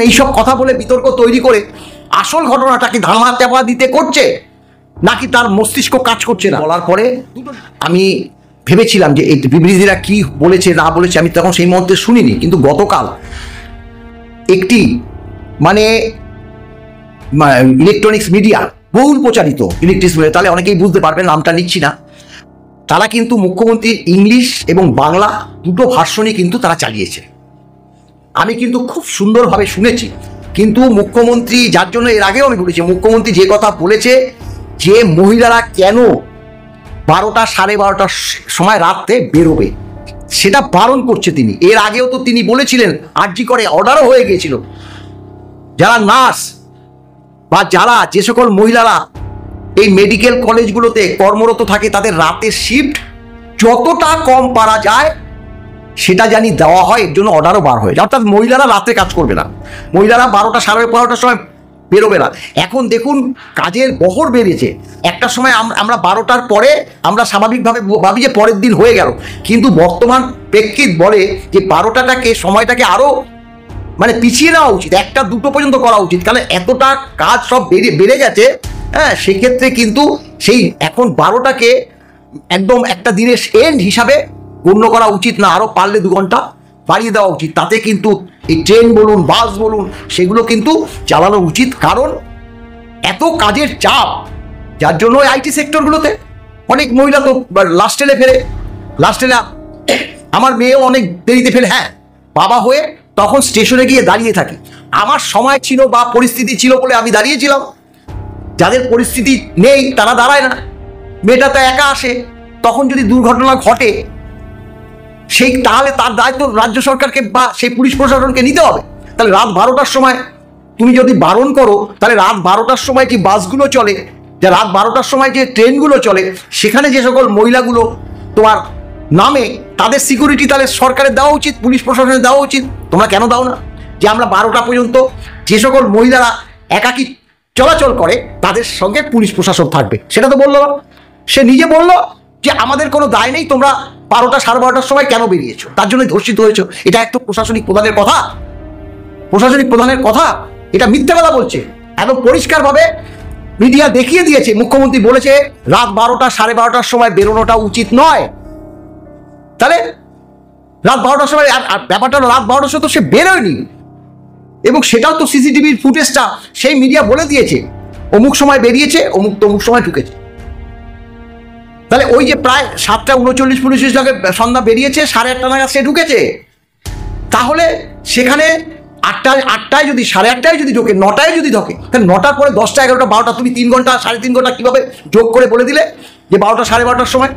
এইসব কথা বলে বিতর্ক তৈরি করে আসল ঘটনাটাকে ধামা চাপা দিতে করছে, নাকি তার মস্তিষ্ক কাজ করছে না। বলার পরে আমি ভেবেছিলাম যে এই বিবৃতিরা কি বলেছে না বলেছে আমি তখন সেই মুহূর্তে শুনিনি, কিন্তু গতকাল একটি মানে ইলেকট্রনিক্স মিডিয়া, বহুল প্রচারিত ইলেকট্রিক্স মিডিয়া, তাহলে অনেকেই বুঝতে পারবেন, নামটা নিচ্ছি না, তারা কিন্তু মুখ্যমন্ত্রীর ইংলিশ এবং বাংলা দুটো ভার্সনই কিন্তু তারা চালিয়েছে। আমি কিন্তু খুব সুন্দরভাবে শুনেছি। কিন্তু মুখ্যমন্ত্রী, যার জন্য এর আগেও আমি বলেছি, মুখ্যমন্ত্রী যে কথা বলেছে যে মহিলারা কেন 12টা সাড়ে 12টার সময় রাতে বেরোবে, সেটা বারণ করছে তিনি। এর আগেও তো তিনি বলেছিলেন, আরজি করে অর্ডারও হয়ে গিয়েছিল, যারা নার্স বা যারা যে সকল মহিলারা এই মেডিকেল কলেজগুলোতে কর্মরত থাকে তাদের রাতের শিফট যতটা কম পারা যায় সেটা জানি দেওয়া হয়, এর জন্য অর্ডারও বার হয়ে যায়। অর্থাৎ মহিলারা রাতে কাজ করবে না, মহিলারা 12টা সাড়ে 12টার সময় বেরোবে না। এখন দেখুন কাজের বহর বেড়েছে। একটা সময় আমরা 12টার পরে আমরা স্বাভাবিকভাবে ভাবি যে পরের দিন হয়ে গেল, কিন্তু বর্তমান প্রেক্ষিত বলে যে 12টাটাকে সময়টাকে আরও মানে পিছিয়ে নেওয়া উচিত, 1টা 2টো পর্যন্ত করা উচিত, কারণ এতটা কাজ সব বেড়ে গেছে। হ্যাঁ, সেক্ষেত্রে কিন্তু সেই এখন 12টাকে একদম একটা দিনের এন্ড হিসাবে গণ্য করা উচিত না, আরও পারলে 2 ঘন্টা বাড়িয়ে দেওয়া উচিত। তাতে কিন্তু এই ট্রেন বলুন, বাস বলুন, সেগুলো কিন্তু চালানো উচিত। কারণ এত কাজের চাপ, যার জন্য ওই আইটি সেক্টরগুলোতে অনেক মহিলা তো লাস্টেলে ফেরে, লাস্টেলে আমার মেয়েও অনেক দেরিতে ফেলে। হ্যাঁ, বাবা হয়ে তখন স্টেশনে গিয়ে দাঁড়িয়ে থাকি। আমার সময় ছিল বা পরিস্থিতি ছিল বলে আমি দাঁড়িয়েছিলাম, যাদের পরিস্থিতি নেই তারা দাঁড়ায় না। মেয়েটা তো একা আসে, তখন যদি দুর্ঘটনা ঘটে সেই তাহলে তার দায়িত্ব রাজ্য সরকারকে বা সেই পুলিশ প্রশাসনকে নিতে হবে। তাহলে রাত 12টার সময় তুমি যদি বারণ করো, তাহলে রাত 12টার সময় যে বাসগুলো চলে, যে রাত 12টার সময় যে ট্রেনগুলো চলে, সেখানে যে সকল মহিলাগুলো তোমার নামে, তাদের সিকিউরিটি তাহলে সরকারের দেওয়া উচিত, পুলিশ প্রশাসনের দেওয়া উচিত। তোমরা কেন দাও না? যে আমরা 12টা পর্যন্ত যে সকল মহিলারা একাকী চলাচল করে তাদের সঙ্গে পুলিশ প্রশাসন থাকবে, সেটা তো বললো না। সে নিজে বললো যে আমাদের কোনো দায় নেই, তোমরা 12টা সাড়ে 12টার সময় কেন বেরিয়েছো, তার জন্যই ধর্ষিত হয়েছো। এটা একটা প্রশাসনিক প্রধানের কথা, প্রশাসনিক প্রধানের কথা, এটা মিথ্যে কথা বলছে। একদম পরিষ্কারভাবে মিডিয়া দেখিয়ে দিয়েছে, মুখ্যমন্ত্রী বলেছে রাত 12টা সাড়ে 12টার সময় বেরোনোটা উচিত নয়। তাহলে রাত 12টার সময়, ব্যাপারটা রাত 12টার সময় তো সে বেরোয়নি, এবং সেটাও তো সিসিটিভির ফুটেজটা সেই মিডিয়া বলে দিয়েছে, অমুক সময় বেরিয়েছে, অমুক তমুক সময় ঢুকেছে। তাহলে ওই যে প্রায় 7:39 আগে সন্ধ্যা বেরিয়েছে, 8:30 নাগাদ সে ঢুকেছে। তাহলে সেখানে 8টায় যদি, 8:30টায় যদি ঢোকে, 9টায় যদি ঢোকে, তাহলে 9টার পরে 10টা 11টা 12টা, তুমি 3 ঘন্টা 3.5 ঘন্টা কিভাবে যোগ করে বলে দিলে যে 12টা সাড়ে 12টার সময়?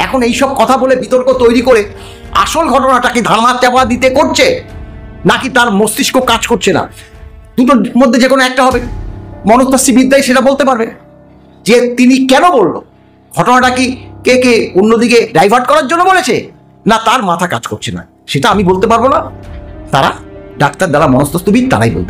এখন এইসব কথা বলে বিতর্ক তৈরি করে আসল ঘটনাটাকে ধামা চাপা দিতে করছে, নাকি তার মস্তিষ্ক কাজ করছে না। দুটোর মধ্যে যে কোনো একটা হবে। মনস্তাত্ত্বিক বিদ্যায় সেটা বলতে পারবে যে তিনি কেন বলল, ঘটনাটা কি কে অন্যদিকে ডাইভার্ট করার জন্য বলেছে, না তার মাথা কাজ করছে না, সেটা আমি বলতে পারবো না। তারা ডাক্তার, যারা মনস্তাত্ত্বিক, তারাই বলবে।